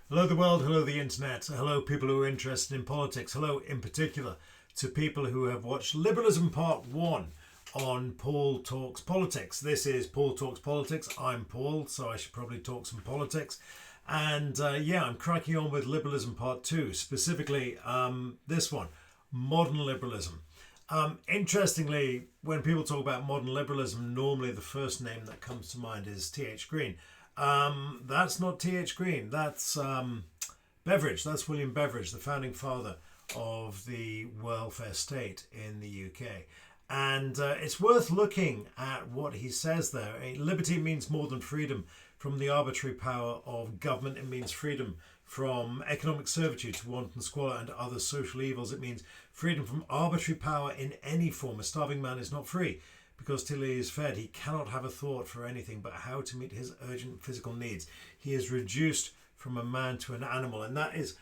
Hello, the world. Hello, the internet. Hello, people who are interested in politics. Hello, in particular, to people who have watched Liberalism Part 1 on Paul Talks Politics. This is Paul Talks Politics. I'm Paul, so I should probably talk some politics. And I'm cracking on with Liberalism Part 2, specifically this one, Modern Liberalism. Interestingly, when people talk about modern liberalism, normally the first name that comes to mind is T.H. Green. That's not T.H. Green. That's Beveridge. That's William Beveridge, the founding father of the welfare state in the UK. And it's worth looking at what he says there. Liberty means more than freedom from the arbitrary power of government. It means freedom from economic servitude to want and squalor and other social evils. It means freedom from arbitrary power in any form. A starving man is not free, because till he is fed, he cannot have a thought for anything but how to meet his urgent physical needs. He is reduced from a man to an animal. And that is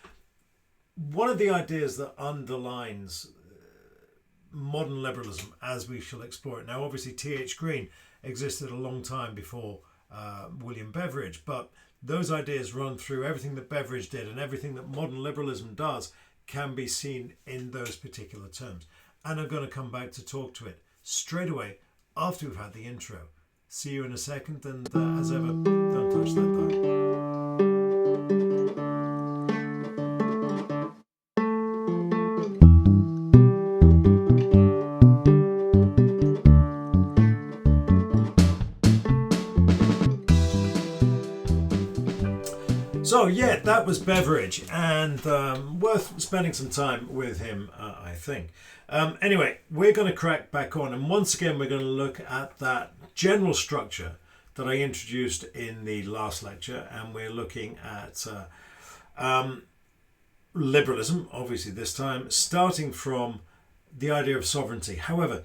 one of the ideas that underlines modern liberalism as we shall explore it. Now, obviously, T.H. Green existed a long time before William Beveridge, but those ideas run through everything that Beveridge did, and everything that modern liberalism does can be seen in those particular terms. And I'm going to come back to talk to it straight away after we've had the intro. See you in a second, and as ever, don't touch that button. So yeah, that was Beveridge, and worth spending some time with him, I think. Anyway, we're going to crack back on, and once again we're going to look at that general structure that I introduced in the last lecture, and we're looking at liberalism, obviously this time, starting from the idea of sovereignty. However,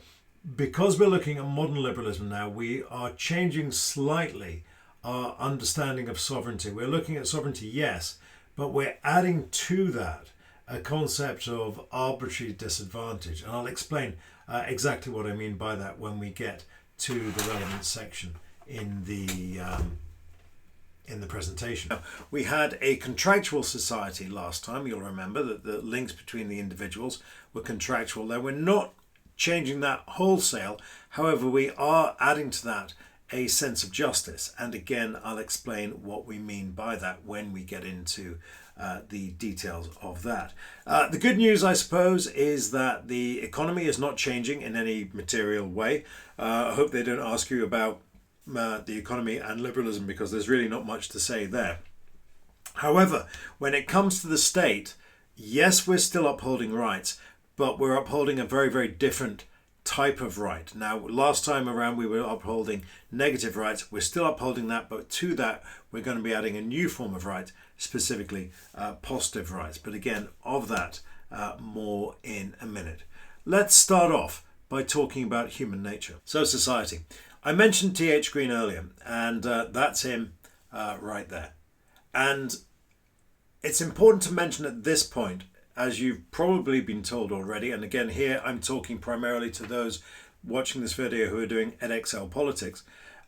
because we're looking at modern liberalism now, we are changing slightly our understanding of sovereignty. We're looking at sovereignty, yes, but we're adding to that a concept of arbitrary disadvantage. And I'll explain exactly what I mean by that when we get to the relevant section in the presentation. Now, we had a contractual society last time. You'll remember that the links between the individuals were contractual. Now, we're not changing that wholesale. However, we are adding to that a sense of justice, and again I'll explain what we mean by that when we get into the details of that. The good news, I suppose, is that the economy is not changing in any material way. I hope they don't ask you about the economy and liberalism, because there's really not much to say there. However, when it comes to the state, yes, we're still upholding rights, but we're upholding a very, very different type of right. Now, last time around we were upholding negative rights. We're still upholding that, but to that we're going to be adding a new form of right, specifically positive rights. But again, of that more in a minute. Let's start off by talking about human nature. So society. I mentioned T.H. Green earlier, and that's him right there. And it's important to mention at this point, as you've probably been told already, and again here I'm talking primarily to those watching this video who are doing edXL politics,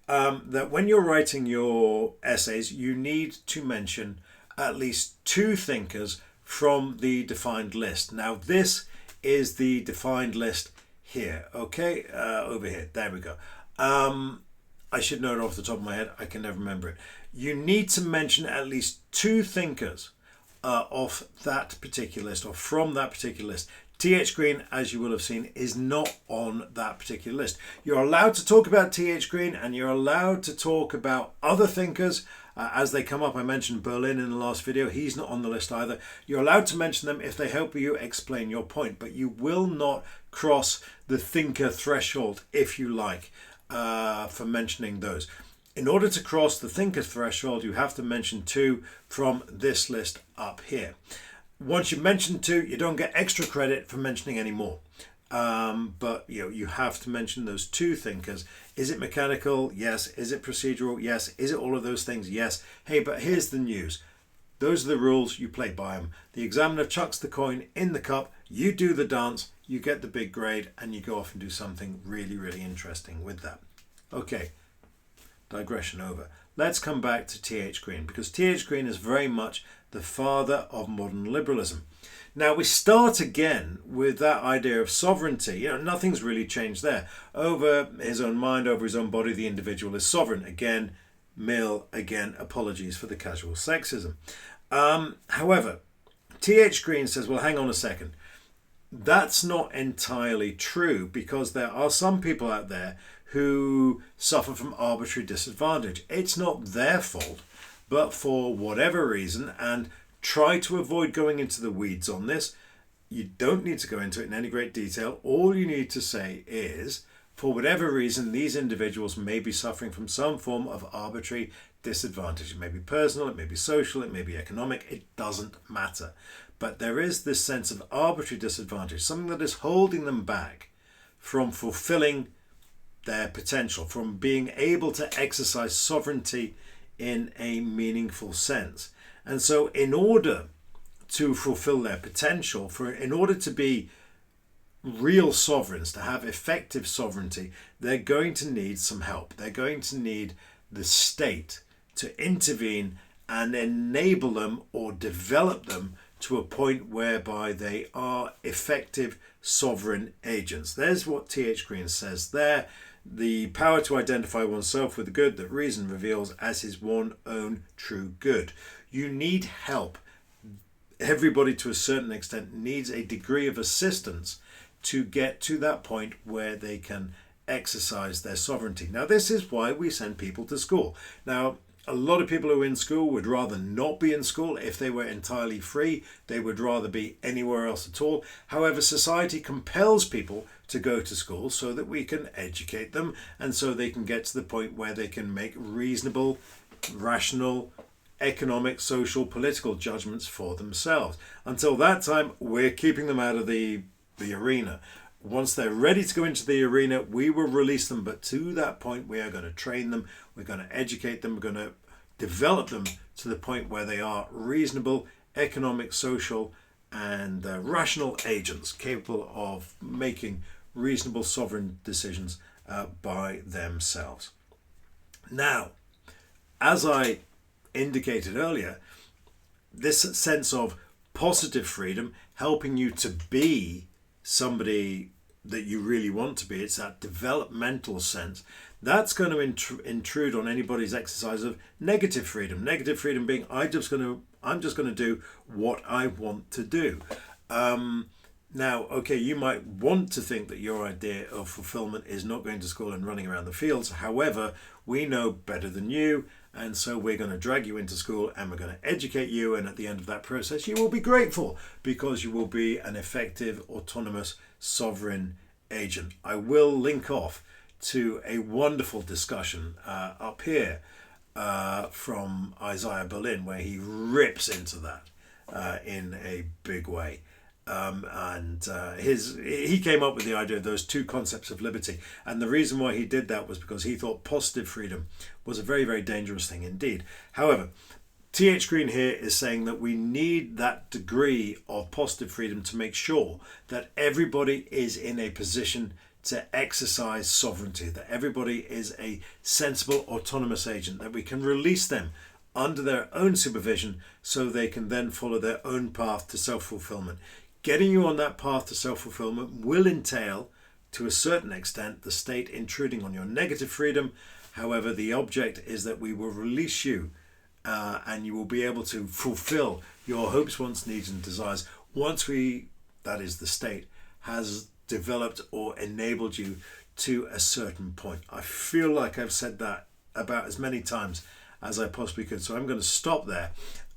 that when you're writing your essays, you need to mention at least two thinkers from the defined list. Now, this is the defined list here, okay? Over here, there we go. I should know it off the top of my head. I can never remember it. You need to mention at least two thinkers off that particular list, or from that particular list. T.H. Green, as you will have seen, is not on that particular list. You're allowed to talk about T.H. Green, and you're allowed to talk about other thinkers as they come up. I mentioned Berlin in the last video. He's not on the list either. You're allowed to mention them if they help you explain your point, but you will not cross the thinker threshold, if you like, for mentioning those. In order to cross the thinker threshold, you have to mention two from this list up here. Once you mention two, you don't get extra credit for mentioning any more. But you have to mention those two thinkers. Is it mechanical? Yes. Is it procedural? Yes. Is it all of those things? Yes. Hey, but here's the news. Those are the rules. You play by them. The examiner chucks the coin in the cup. You do the dance. You get the big grade, and you go off and do something really, really interesting with that. Okay. Digression over. let's come back to T.H. Green, because T.H. Green is very much the father of modern liberalism. Now we start again with that idea of sovereignty. Nothing's really changed there. Over his own mind, over his own body, the individual is sovereign. Again, Mill, again, apologies for the casual sexism. However, T.H. Green says, well, hang on a second. That's not entirely true, because there are some people out there who suffer from arbitrary disadvantage. It's not their fault, but for whatever reason, and try to avoid going into the weeds on this. You don't need to go into it in any great detail. All you need to say is, for whatever reason, these individuals may be suffering from some form of arbitrary disadvantage. It may be personal, it may be social, it may be economic, it doesn't matter. But there is this sense of arbitrary disadvantage, something that is holding them back from fulfilling their potential, from being able to exercise sovereignty in a meaningful sense. And so in order to fulfill their potential, in order to be real sovereigns, to have effective sovereignty, they're going to need some help. They're going to need the state to intervene and enable them or develop them to a point whereby they are effective sovereign agents. There's what T.H. Green says there. The power to identify oneself with the good that reason reveals as his one own true good. You need help. Everybody, to a certain extent, needs a degree of assistance to get to that point where they can exercise their sovereignty. Now, this is why we send people to school. Now, a lot of people who are in school would rather not be in school. If they were entirely free, they would rather be anywhere else at all. However, society compels people to go to school so that we can educate them, and so they can get to the point where they can make reasonable, rational, economic, social, political judgments for themselves. Until that time, we're keeping them out of the arena. Once they're ready to go into the arena, we will release them. But to that point, we are going to train them. We're going to educate them. We're going to develop them to the point where they are reasonable, economic, social, and rational agents capable of making reasonable, sovereign decisions by themselves. Now, as I indicated earlier, this sense of positive freedom, helping you to be somebody that you really want to be, it's that developmental sense, that's going to intrude on anybody's exercise of negative freedom. Negative freedom being, I'm just going to do what I want to do. Now, okay, you might want to think that your idea of fulfillment is not going to school and running around the fields. However, we know better than you, and so we're going to drag you into school and we're going to educate you, and at the end of that process you will be grateful because you will be an effective, autonomous, sovereign agent. I will link off to a wonderful discussion up here from Isaiah Berlin, where he rips into that in a big way. He came up with the idea of those two concepts of liberty, and the reason why he did that was because he thought positive freedom was a very, very dangerous thing indeed. However, T.H. Green here is saying that we need that degree of positive freedom to make sure that everybody is in a position to exercise sovereignty, that everybody is a sensible, autonomous agent, that we can release them under their own supervision so they can then follow their own path to self-fulfillment. Getting you on that path to self-fulfillment will entail, to a certain extent, the state intruding on your negative freedom. However, the object is that we will release you and you will be able to fulfill your hopes, wants, needs and desires once that is the state, has developed or enabled you to a certain point. I feel like I've said that about as many times as I possibly could, so I'm going to stop there.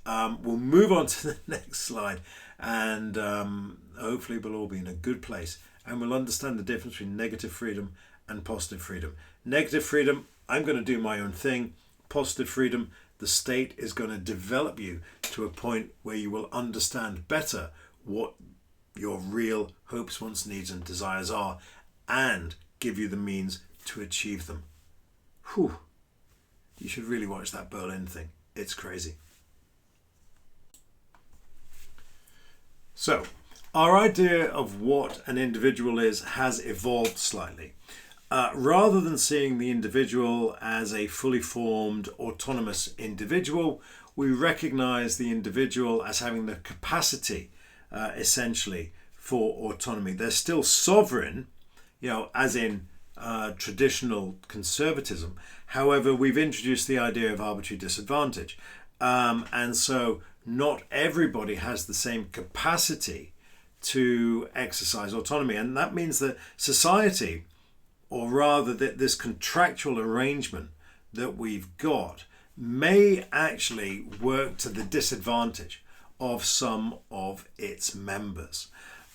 We'll move on to the next slide, and hopefully we'll all be in a good place and we'll understand the difference between negative freedom and positive freedom. Negative freedom, I'm going to do my own thing. Positive freedom, the state is going to develop you to a point where you will understand better what your real hopes, wants, needs and desires are, and give you the means to achieve them. Whew. You should really watch that Berlin thing. It's crazy. So, our idea of what an individual is has evolved slightly. Rather than seeing the individual as a fully formed autonomous individual, we recognize the individual as having the capacity, essentially, for autonomy. They're still sovereign, as in traditional conservatism. However, we've introduced the idea of arbitrary disadvantage. And so not everybody has the same capacity to exercise autonomy. And that means that society, or rather that this contractual arrangement that we've got, may actually work to the disadvantage of some of its members.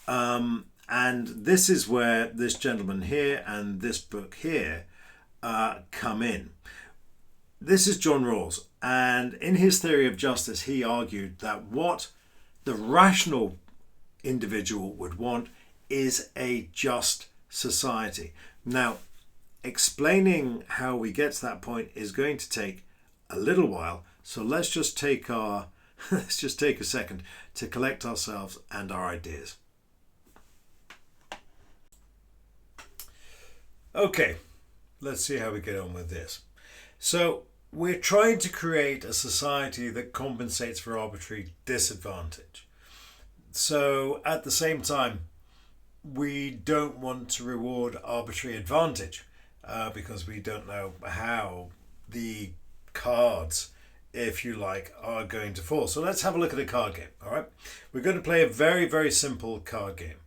And this is where this gentleman here and this book here come in. This is John Rawls, and in his theory of justice, he argued that what the rational individual would want is a just society. Now, explaining how we get to that point is going to take a little while, so let's just take a second to collect ourselves and our ideas. Okay, let's see how we get on with this. So we're trying to create a society that compensates for arbitrary disadvantage. So at the same time, we don't want to reward arbitrary advantage because we don't know how the cards, if you like, are going to fall. So let's have a look at a card game. All right, we're going to play a very, very simple card game,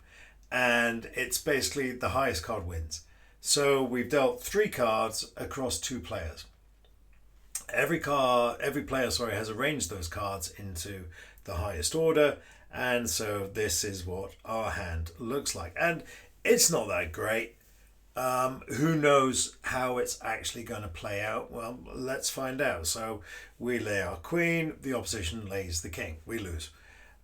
and it's basically the highest card wins. So we've dealt 3 cards across 2 players. Every player has arranged those cards into the highest order, and so this is what our hand looks like. And it's not that great. Who knows how it's actually going to play out? Well, let's find out. So we lay our queen, the opposition lays the king. We lose.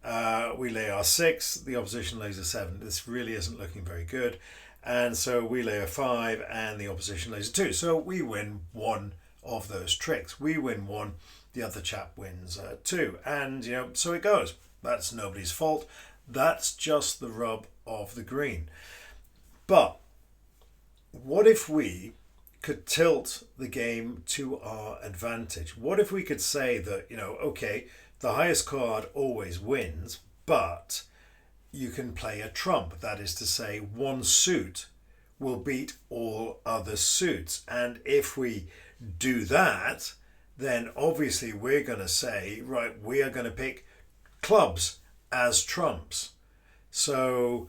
We lay our 6, the opposition lays a 7. This really isn't looking very good. And so we lay a 5 and the opposition lays a 2. So we win 1 of those tricks. We win 1, the other chap wins 2. And, so it goes. That's nobody's fault. That's just the rub of the green. But what if we could tilt the game to our advantage? What if we could say that, okay, the highest card always wins, but you can play a trump. That is to say, one suit will beat all other suits. And if we do that, then obviously we're going to say, right, we are going to pick clubs as trumps. So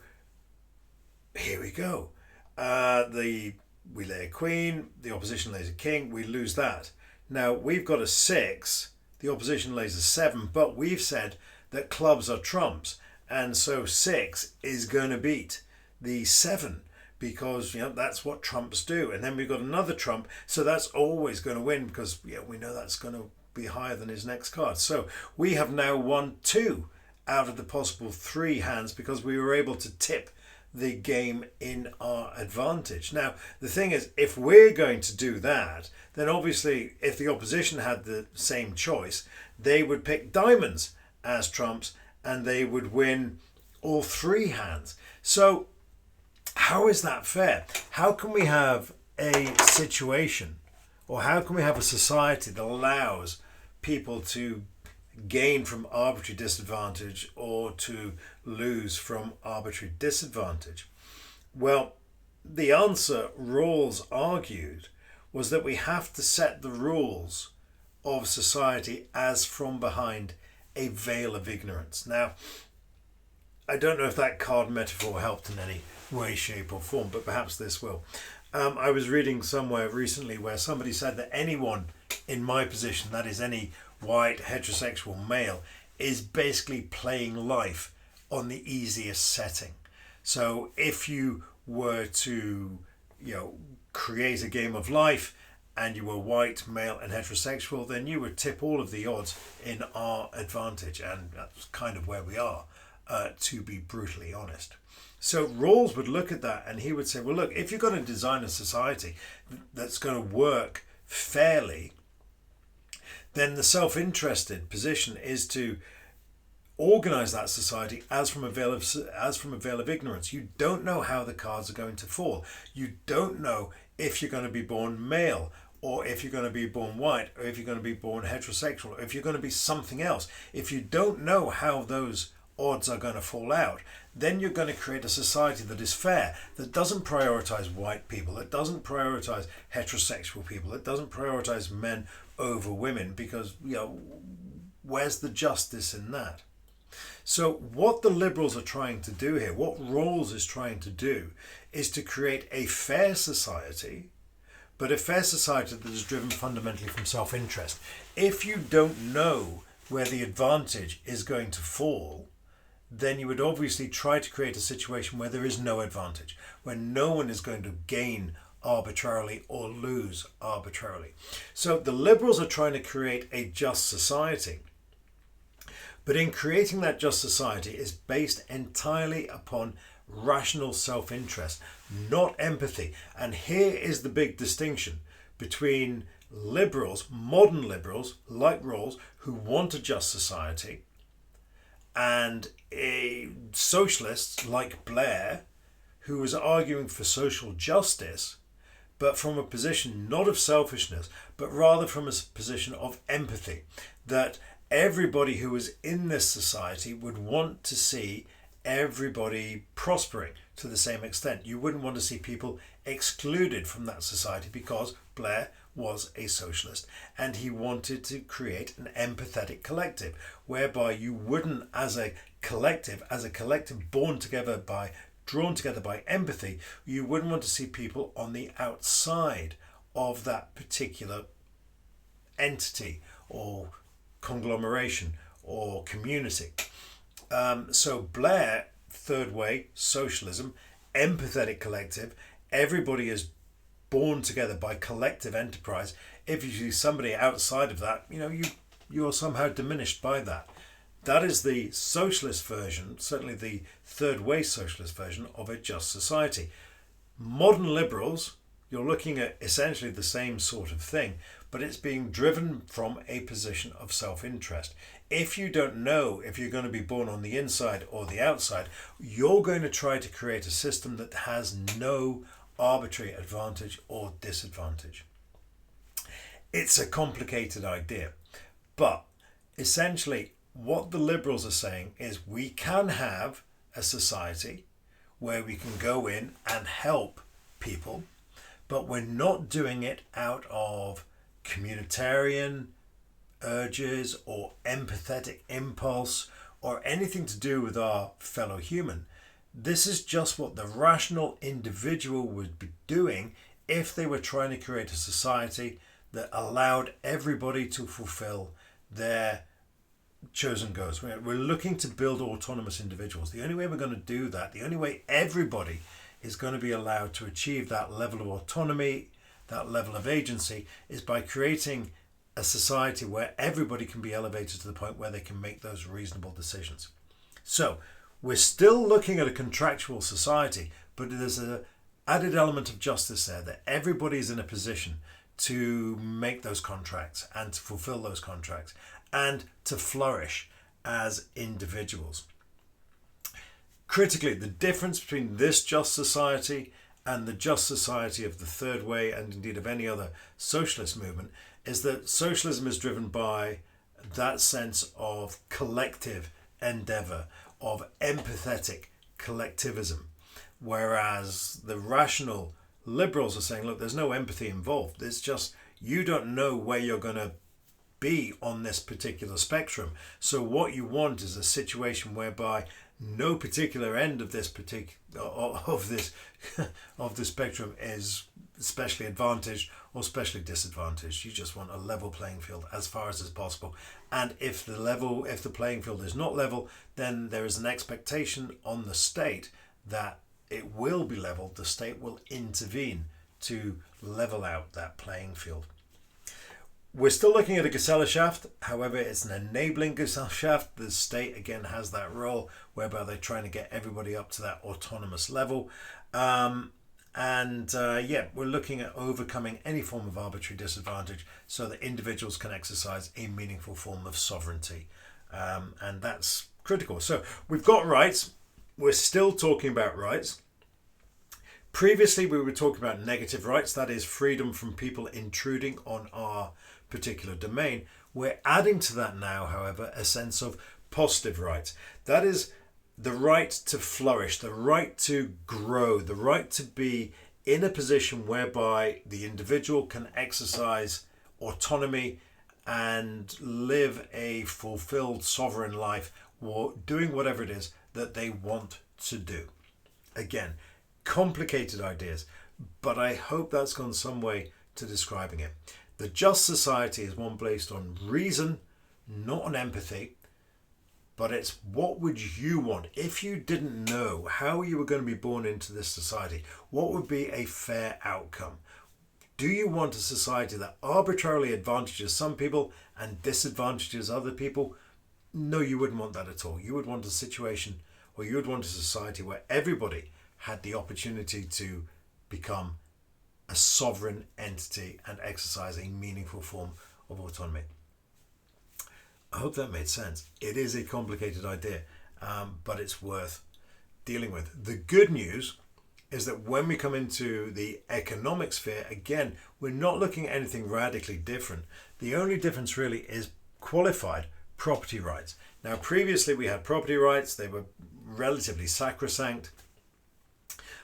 here we go. We lay a queen, the opposition lays a king, we lose that. Now we've got a 6, the opposition lays a 7, but we've said that clubs are trumps. And so 6 is going to beat the 7 because that's what trumps do. And then we've got another trump, so that's always going to win because we know that's going to be higher than his next card. So we have now won 2 out of the possible 3 hands because we were able to tip the game in our advantage. Now the thing is, if we're going to do that, then obviously if the opposition had the same choice, they would pick diamonds as trumps and they would win all 3 hands. So how is that fair? How can we have a situation, or how can we have a society that allows people to gain from arbitrary disadvantage or to lose from arbitrary disadvantage? Well, the answer Rawls argued was that we have to set the rules of society as from behind a veil of ignorance. Now, I don't know if that card metaphor helped in any way, shape or form, but perhaps this will. I was reading somewhere recently where somebody said that anyone in my position, that is any white heterosexual male, is basically playing life on the easiest setting. So if you were to create a game of life and you were white, male and heterosexual, then you would tip all of the odds in our advantage, and that's kind of where we are, to be brutally honest. So Rawls would look at that and he would say, well look, if you're going to design a society that's going to work fairly, then the self-interested position is to organize that society as from a veil of ignorance. You don't know how the cards are going to fall. You don't know if you're going to be born male, or if you're going to be born white, or if you're going to be born heterosexual, or if you're going to be something else. If you don't know how those odds are going to fall out, then you're going to create a society that is fair, that doesn't prioritize white people, that doesn't prioritize heterosexual people, that doesn't prioritize men over women, because, where's the justice in that? So what the Liberals are trying to do here, what Rawls is trying to do, is to create a fair society, but a fair society that is driven fundamentally from self-interest. If you don't know where the advantage is going to fall, then you would obviously try to create a situation where there is no advantage, where no one is going to gain arbitrarily or lose arbitrarily. So the Liberals are trying to create a just society. But in creating that just society is based entirely upon rational self-interest, not empathy. And here is the big distinction between liberals, modern liberals like Rawls, who want a just society, and a socialist like Blair, who was arguing for social justice, but from a position not of selfishness, but rather from a position of empathy, that everybody who is in this society would want to see everybody prospering to the same extent. You wouldn't want to see people excluded from that society, because Blair was a socialist and he wanted to create an empathetic collective whereby you wouldn't, as a collective drawn together by empathy, you wouldn't want to see people on the outside of that particular entity or conglomeration or community. So Blair, third way, socialism, empathetic collective, everybody is born together by collective enterprise. If you see somebody outside of that, you're somehow diminished by that. That is the socialist version, certainly the third way socialist version of a just society. Modern liberals, you're looking at essentially the same sort of thing, but it's being driven from a position of self-interest. If you don't know if you're going to be born on the inside or the outside, you're going to try to create a system that has no arbitrary advantage or disadvantage. It's a complicated idea, but essentially what the Liberals are saying is we can have a society where we can go in and help people, but we're not doing it out of communitarian urges or empathetic impulse or anything to do with our fellow human. This is just what the rational individual would be doing if they were trying to create a society that allowed everybody to fulfill their chosen goals. We're looking to build autonomous individuals. The only way we're going to do that, the only way everybody is going to be allowed to achieve that level of autonomy, that level of agency, is by creating a society where everybody can be elevated to the point where they can make those reasonable decisions. So we're still looking at a contractual society, but there's an added element of justice there, that everybody's in a position to make those contracts and to fulfill those contracts and to flourish as individuals. Critically, the difference between this just society and the just society of the third way, and indeed of any other socialist movement, is that socialism is driven by that sense of collective endeavour, of empathetic collectivism, whereas the rational liberals are saying, look, there's no empathy involved. It's just you don't know where you're going to be on this particular spectrum. So what you want is a situation whereby no particular end of this of the spectrum is especially advantaged or especially disadvantaged. You just want a level playing field as far as is possible. And if the playing field is not level, then there is an expectation on the state that it will be leveled. The state will intervene to level out that playing field. We're still looking at a Gesellschaft. However, it's an enabling Gesellschaft. The state again has that role whereby they're trying to get everybody up to that autonomous level. We're looking at overcoming any form of arbitrary disadvantage so that individuals can exercise a meaningful form of sovereignty. And that's critical. So we've got rights. We're still talking about rights. Previously, we were talking about negative rights, that is freedom from people intruding on our particular domain. We're adding to that now, however, a sense of positive rights. That is the right to flourish, the right to grow, the right to be in a position whereby the individual can exercise autonomy and live a fulfilled sovereign life, or doing whatever it is that they want to do. Again, complicated ideas, but I hope that's gone some way to describing it. The just society is one based on reason, not on empathy, but it's what would you want if you didn't know how you were going to be born into this society? What would be a fair outcome? Do you want a society that arbitrarily advantages some people and disadvantages other people? No, you wouldn't want that at all. You would want a situation, or you would want a society where everybody had the opportunity to become a sovereign entity and exercise a meaningful form of autonomy. I hope that made sense. It is a complicated idea, but it's worth dealing with. The good news is that when we come into the economic sphere, again, we're not looking at anything radically different. The only difference really is qualified property rights. Now, previously we had property rights. They were relatively sacrosanct.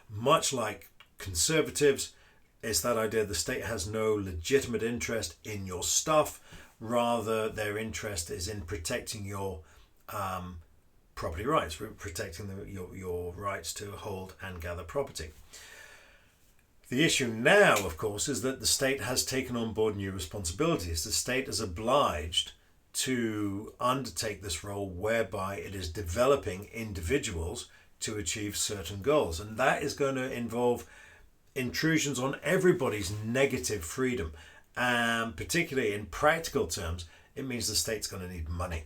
Much like conservatives, it's that idea the state has no legitimate interest in your stuff. Rather, their interest is in protecting your property rights, protecting your rights to hold and gather property. The issue now, of course, is that the state has taken on board new responsibilities. The state is obliged to undertake this role whereby it is developing individuals to achieve certain goals. And that is going to involve intrusions on everybody's negative freedom. And particularly in practical terms, it means the state's going to need money.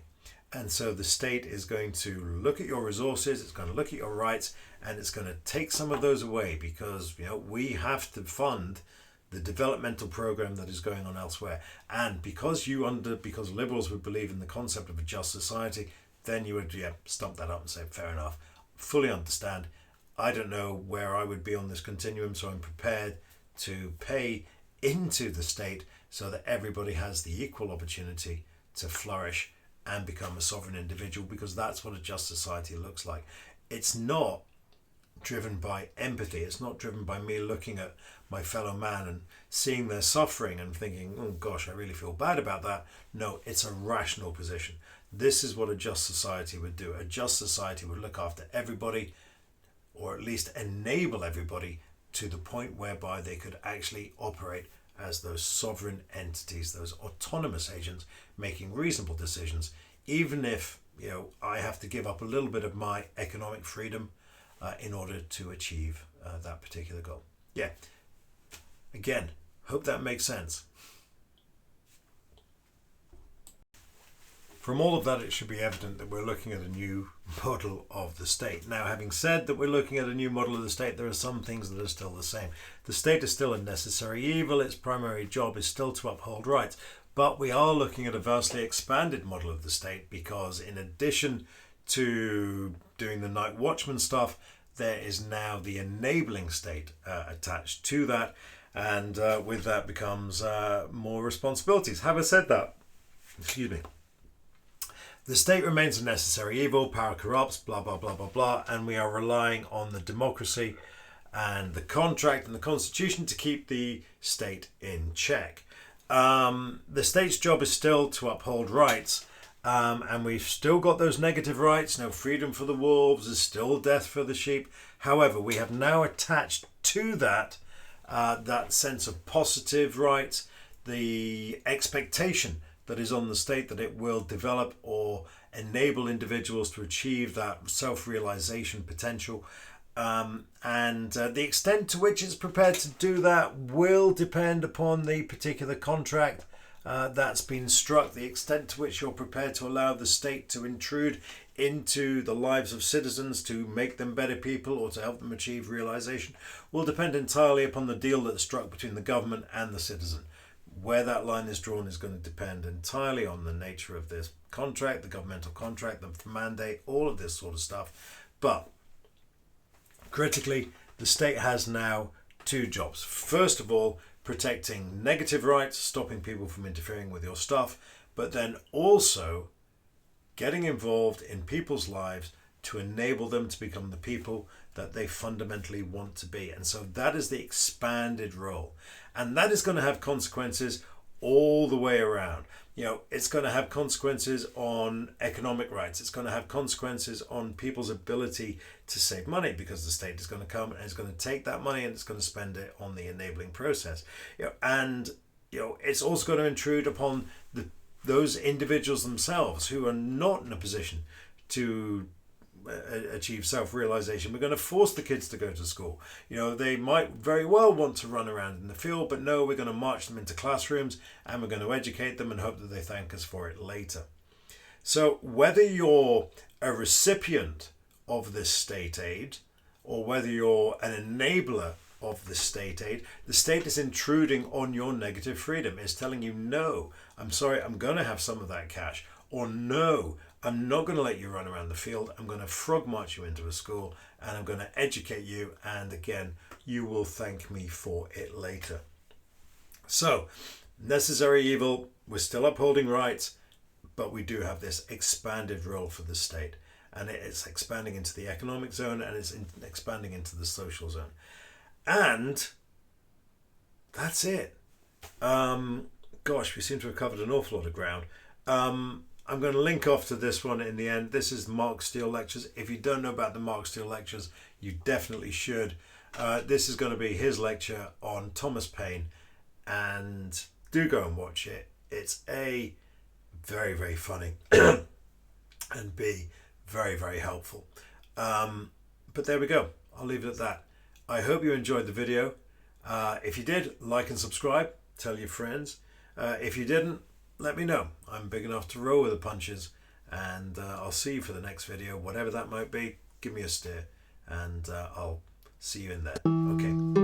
And so the state is going to look at your resources, it's going to look at your rights, and it's going to take some of those away because, we have to fund the developmental program that is going on elsewhere. And because liberals would believe in the concept of a just society, then you would stump that up and say, fair enough, fully understand. I don't know where I would be on this continuum, so I'm prepared to pay into the state so that everybody has the equal opportunity to flourish and become a sovereign individual, because that's what a just society looks like. It's not driven by empathy. It's not driven by me looking at my fellow man and seeing their suffering and thinking, oh gosh, I really feel bad about that. No, it's a rational position. This is what a just society would do. A just society would look after everybody, or at least enable everybody to the point whereby they could actually operate as those sovereign entities, those autonomous agents making reasonable decisions, even if I have to give up a little bit of my economic freedom in order to achieve that particular goal. Yeah, again, hope that makes sense. From all of that, it should be evident that we're looking at a new model of the state. Now, having said that we're looking at a new model of the state, there are some things that are still the same. The state is still a necessary evil. Its primary job is still to uphold rights. But we are looking at a vastly expanded model of the state, because in addition to doing the night watchman stuff, there is now the enabling state attached to that. And with that becomes more responsibilities. Having said that, excuse me, the state remains a necessary evil, power corrupts, blah, blah, blah, blah, blah, and we are relying on the democracy and the contract and the constitution to keep the state in check. The state's job is still to uphold rights, and we've still got those negative rights. No freedom for the wolves, is still death for the sheep. However, we have now attached to that that sense of positive rights, the expectation that is on the state that it will develop or enable individuals to achieve that self-realization potential. And the extent to which it's prepared to do that will depend upon the particular contract that's been struck. The extent to which you're prepared to allow the state to intrude into the lives of citizens to make them better people or to help them achieve realization will depend entirely upon the deal that's struck between the government and the citizen. Where that line is drawn is going to depend entirely on the nature of this contract, the governmental contract, the mandate, all of this sort of stuff. But critically, the state has now two jobs. First of all, protecting negative rights, stopping people from interfering with your stuff, but then also getting involved in people's lives to enable them to become the people that they fundamentally want to be. And so that is the expanded role. And that is going to have consequences all the way around. You know, it's going to have consequences on economic rights. It's going to have consequences on people's ability to save money, because the state is going to come and it's going to take that money and it's going to spend it on the enabling process. You know, and it's also going to intrude upon those individuals themselves who are not in a position to achieve self-realization. We're going to force the kids to go to school. You know, they might very well want to run around in the field, but no, we're going to march them into classrooms and we're going to educate them and hope that they thank us for it later. So whether you're a recipient of this state aid or whether you're an enabler of the state aid, the state is intruding on your negative freedom. It's telling you, no, I'm sorry, I'm going to have some of that cash, or no, I'm not going to let you run around the field. I'm going to frog march you into a school and I'm going to educate you. And again, you will thank me for it later. So, necessary evil, we're still upholding rights, but we do have this expanded role for the state. And it's expanding into the economic zone and it's expanding into the social zone. And that's it. Gosh, we seem to have covered an awful lot of ground. I'm going to link off to this one in the end. This is Mark Steele Lectures. If you don't know about the Mark Steele Lectures, you definitely should. This is going to be his lecture on Thomas Paine, and do go and watch it. It's A, very, very funny, and B, very, very helpful. But there we go. I'll leave it at that. I hope you enjoyed the video. If you did, like and subscribe. Tell your friends. If you didn't, let me know. I'm big enough to roll with the punches, and I'll see you for the next video, whatever that might be. Give me a steer, and I'll see you in there. Okay.